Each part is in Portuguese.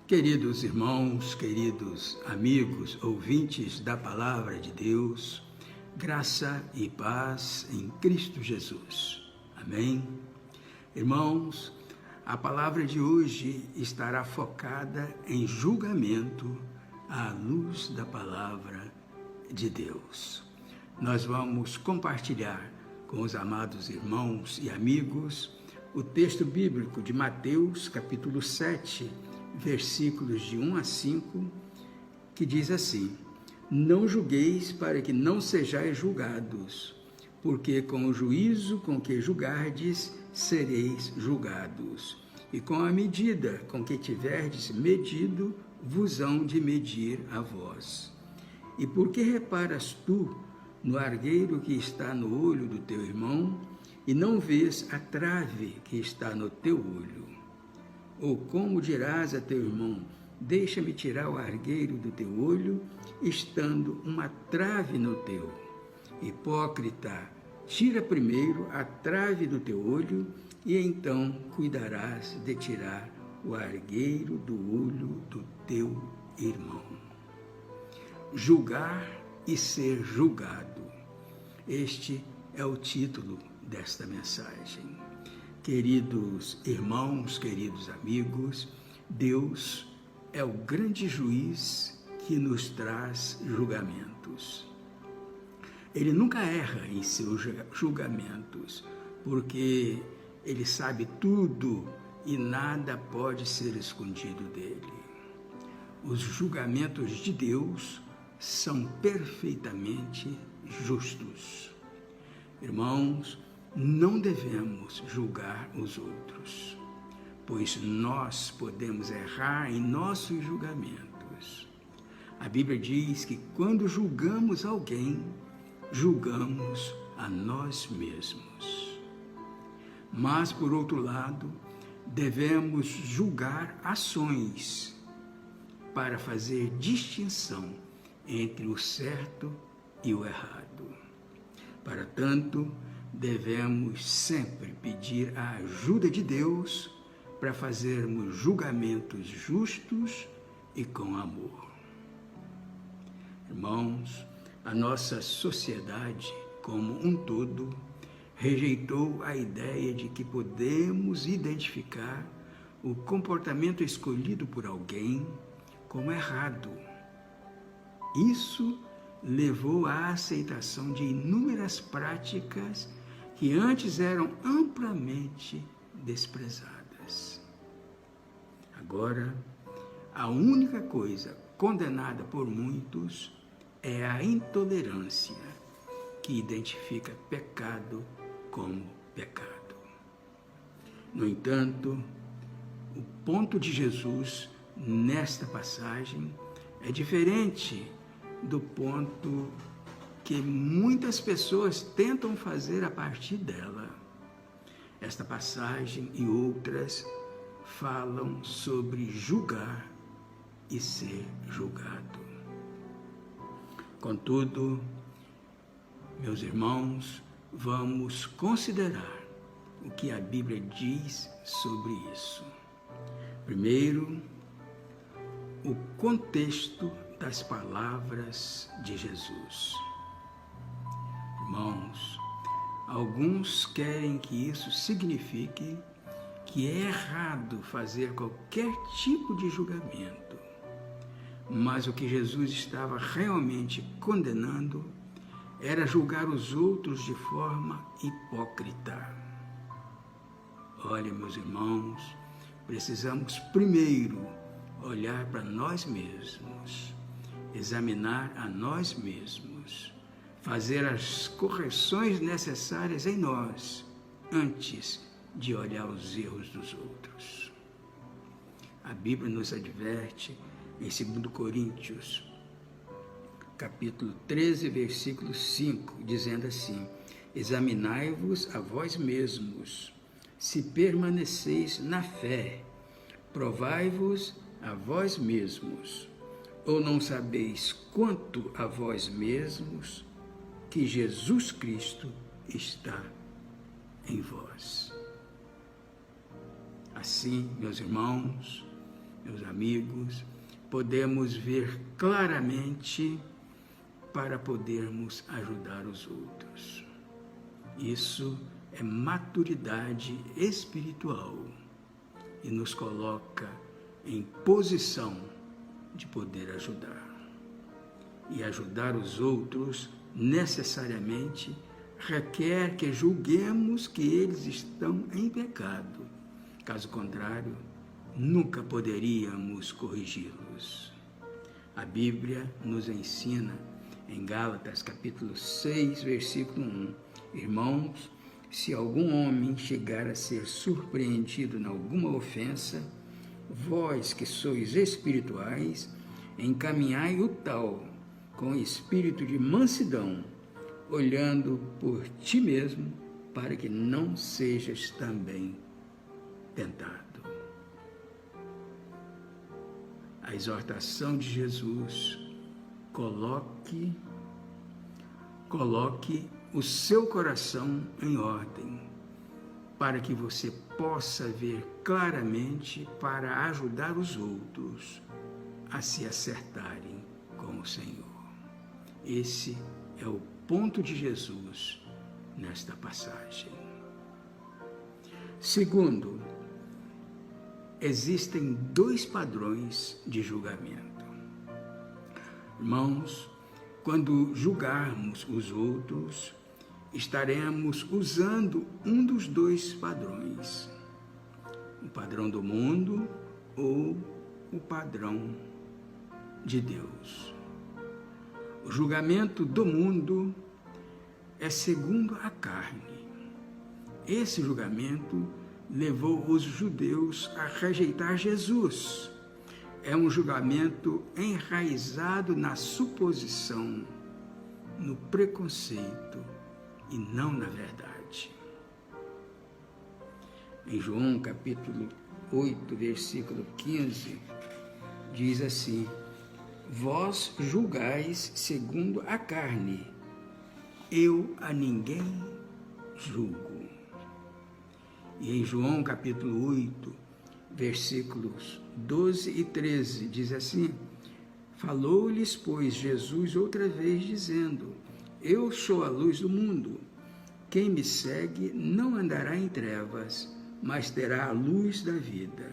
Queridos irmãos, queridos amigos, ouvintes da Palavra de Deus, graça e paz em Cristo Jesus. Amém? Irmãos, a palavra de hoje estará focada em julgamento à luz da Palavra de Deus. Nós vamos compartilhar com os amados irmãos e amigos o texto bíblico de Mateus, capítulo 7, versículos de 1 a 5, que diz assim: Não julgueis para que não sejais julgados, porque com o juízo com que julgardes, sereis julgados, e com a medida com que tiverdes medido, vos hão de medir a vós. E por que reparas tu no argueiro que está no olho do teu irmão, e não vês a trave que está no teu olho? Ou como dirás a teu irmão, deixa-me tirar o argueiro do teu olho, estando uma trave no teu? Hipócrita, tira primeiro a trave do teu olho, e então cuidarás de tirar o argueiro do olho do teu irmão. Julgar e ser julgado. Este é o título desta mensagem. Queridos irmãos, queridos amigos, Deus é o grande juiz que nos traz julgamentos. Ele nunca erra em seus julgamentos, porque Ele sabe tudo e nada pode ser escondido dele. Os julgamentos de Deus são perfeitamente justos. Irmãos, não devemos julgar os outros, pois nós podemos errar em nossos julgamentos. A Bíblia diz que quando julgamos alguém, julgamos a nós mesmos. Mas, por outro lado, devemos julgar ações para fazer distinção entre o certo e o errado. Para tanto, devemos sempre pedir a ajuda de Deus para fazermos julgamentos justos e com amor. Irmãos, a nossa sociedade como um todo rejeitou a ideia de que podemos identificar o comportamento escolhido por alguém como errado. Isso levou à aceitação de inúmeras práticas que antes eram amplamente desprezadas. Agora, a única coisa condenada por muitos é a intolerância, que identifica pecado como pecado. No entanto, o ponto de Jesus nesta passagem é diferente do ponto que muitas pessoas tentam fazer a partir dela. Esta passagem e outras falam sobre julgar e ser julgado. Contudo, meus irmãos, vamos considerar o que a Bíblia diz sobre isso. Primeiro, o contexto das palavras de Jesus. Irmãos, alguns querem que isso signifique que é errado fazer qualquer tipo de julgamento, mas o que Jesus estava realmente condenando era julgar os outros de forma hipócrita. Olha, meus irmãos, precisamos primeiro olhar para nós mesmos, examinar a nós mesmos, fazer as correções necessárias em nós, antes de olhar os erros dos outros. A Bíblia nos adverte em 2 Coríntios, capítulo 13, versículo 5, dizendo assim: Examinai-vos a vós mesmos, se permaneceis na fé, provai-vos a vós mesmos, ou não sabeis quanto a vós mesmos que Jesus Cristo está em vós. Assim, meus irmãos, meus amigos, podemos ver claramente para podermos ajudar os outros. Isso é maturidade espiritual e nos coloca em posição de poder ajudar. E ajudar os outros necessariamente requer que julguemos que eles estão em pecado. Caso contrário, nunca poderíamos corrigi-los. A Bíblia nos ensina em Gálatas capítulo 6, versículo 1, irmãos, se algum homem chegar a ser surpreendido em alguma ofensa, vós que sois espirituais, encaminhai o tal com espírito de mansidão, olhando por ti mesmo, para que não sejas também tentado. A exortação de Jesus, coloque o seu coração em ordem, para que você possa ver claramente para ajudar os outros a se acertarem com o Senhor. Esse é o ponto de Jesus nesta passagem. Segundo, existem dois padrões de julgamento. Irmãos, quando julgarmos os outros, estaremos usando um dos dois padrões, o padrão do mundo ou o padrão de Deus. O julgamento do mundo é segundo a carne. Esse julgamento levou os judeus a rejeitar Jesus. É um julgamento enraizado na suposição, no preconceito e não na verdade. Em João capítulo 8, versículo 15, diz assim: vós julgais segundo a carne, eu a ninguém julgo. E em João capítulo 8, versículos 12 e 13, diz assim: falou-lhes, pois, Jesus outra vez, dizendo: eu sou a luz do mundo. Quem me segue não andará em trevas, mas terá a luz da vida.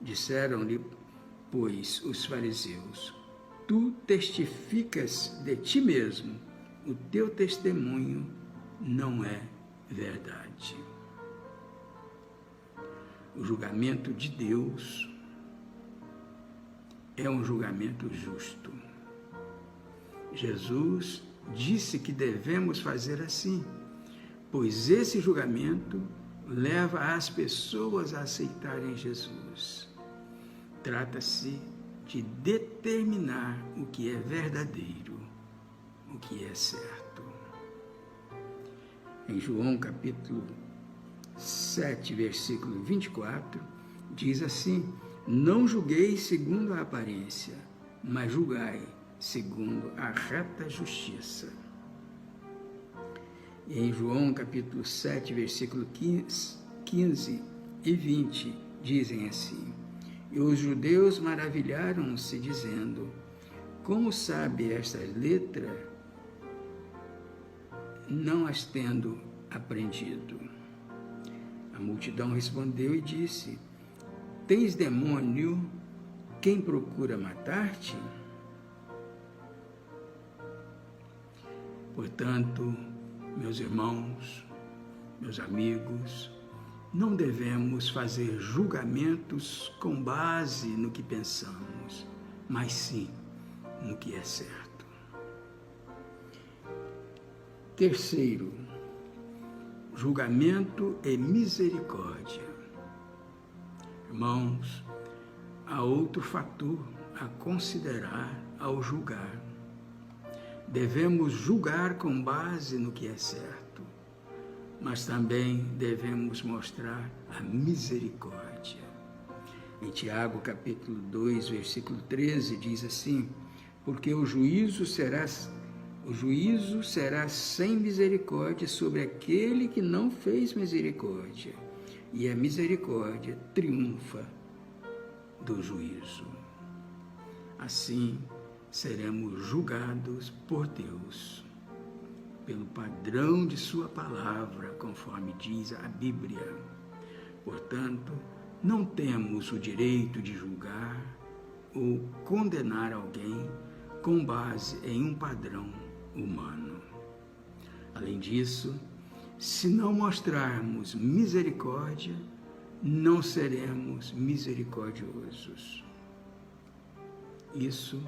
Disseram-lhe, pois, os fariseus: tu testificas de ti mesmo, o teu testemunho não é verdade. O julgamento de Deus é um julgamento justo. Jesus disse que devemos fazer assim, pois esse julgamento leva as pessoas a aceitarem Jesus. Trata-se de determinar o que é verdadeiro, o que é certo. Em João capítulo 7, versículo 24, diz assim: não julgueis segundo a aparência, mas julgai segundo a reta justiça. E em João capítulo 7, versículo 15 e 20, dizem assim: e os judeus maravilharam-se, dizendo: como sabe estas letras, não as tendo aprendido? A multidão respondeu e disse: tens demônio, quem procura matar-te? Portanto, meus irmãos, meus amigos, não devemos fazer julgamentos com base no que pensamos, mas sim no que é certo. Terceiro, julgamento e misericórdia. Irmãos, há outro fator a considerar ao julgar. Devemos julgar com base no que é certo, mas também devemos mostrar a misericórdia. Em Tiago, capítulo 2, versículo 13, diz assim: porque o juízo será sem misericórdia sobre aquele que não fez misericórdia, e a misericórdia triunfa do juízo. Assim, seremos julgados por Deus, pelo padrão de sua palavra, conforme diz a Bíblia. Portanto, não temos o direito de julgar ou condenar alguém com base em um padrão humano. Além disso, se não mostrarmos misericórdia, não seremos misericordiosos. Isso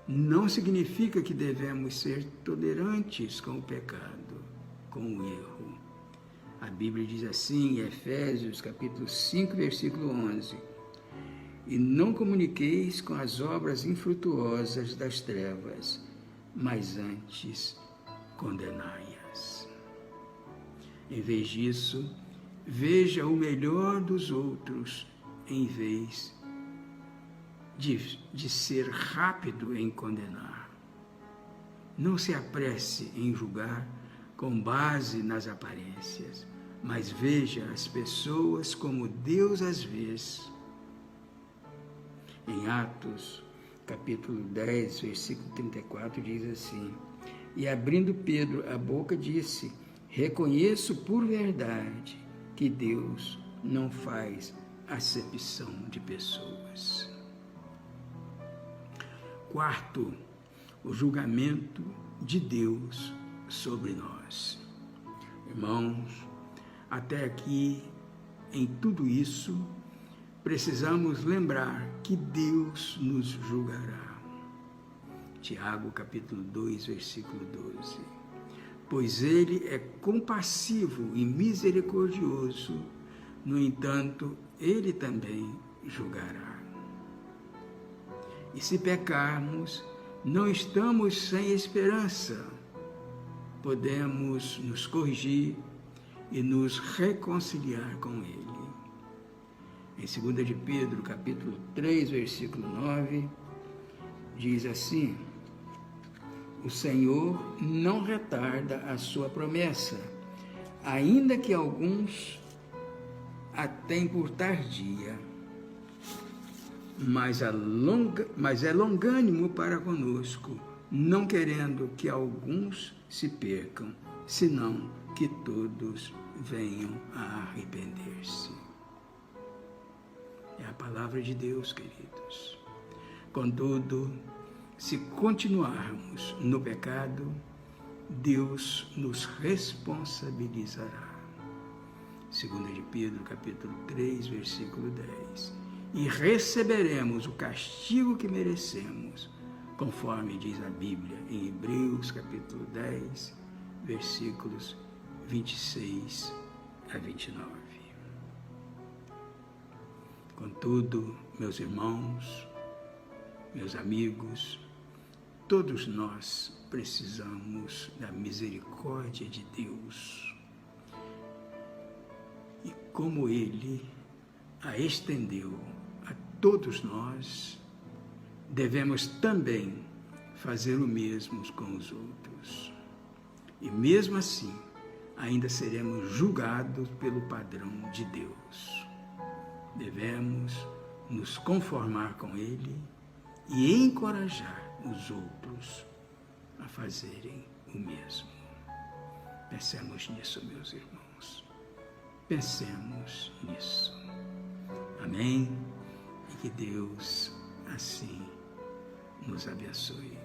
não significa que devemos ser tolerantes com o pecado, com o erro. A Bíblia diz assim em Efésios capítulo 5, versículo 11: E não comuniqueis com as obras infrutuosas das trevas, mas antes condenai-as. Em vez disso, veja o melhor dos outros, em vez de ser rápido em condenar. Não se apresse em julgar com base nas aparências, mas veja as pessoas como Deus as vê. Em Atos, capítulo 10, versículo 34, diz assim: E abrindo Pedro a boca, disse: Reconheço por verdade que Deus não faz acepção de pessoas. Quarto, o julgamento de Deus sobre nós. Irmãos, até aqui, em tudo isso, precisamos lembrar que Deus nos julgará. Tiago, capítulo 2, versículo 12. Pois ele é compassivo e misericordioso, no entanto, ele também julgará. E se pecarmos, não estamos sem esperança. Podemos nos corrigir e nos reconciliar com ele. Em 2 de Pedro, capítulo 3, versículo 9, diz assim: O Senhor não retarda a sua promessa, ainda que alguns a tenham por tardia, mas é longânimo para conosco, não querendo que alguns se percam, senão que todos venham a arrepender-se. É a palavra de Deus, queridos. Contudo, se continuarmos no pecado, Deus nos responsabilizará. 2 de Pedro, capítulo 3, versículo 10. E receberemos o castigo que merecemos, conforme diz a Bíblia em Hebreus, capítulo 10, versículos 26 a 29. Contudo, meus irmãos, meus amigos, todos nós precisamos da misericórdia de Deus. E como Ele a estendeu a todos nós, devemos também fazer o mesmo com os outros. E mesmo assim, ainda seremos julgados pelo padrão de Deus. Devemos nos conformar com Ele e encorajar os outros a fazerem o mesmo. Pensemos nisso, meus irmãos. Pensemos nisso. Amém? E que Deus assim nos abençoe.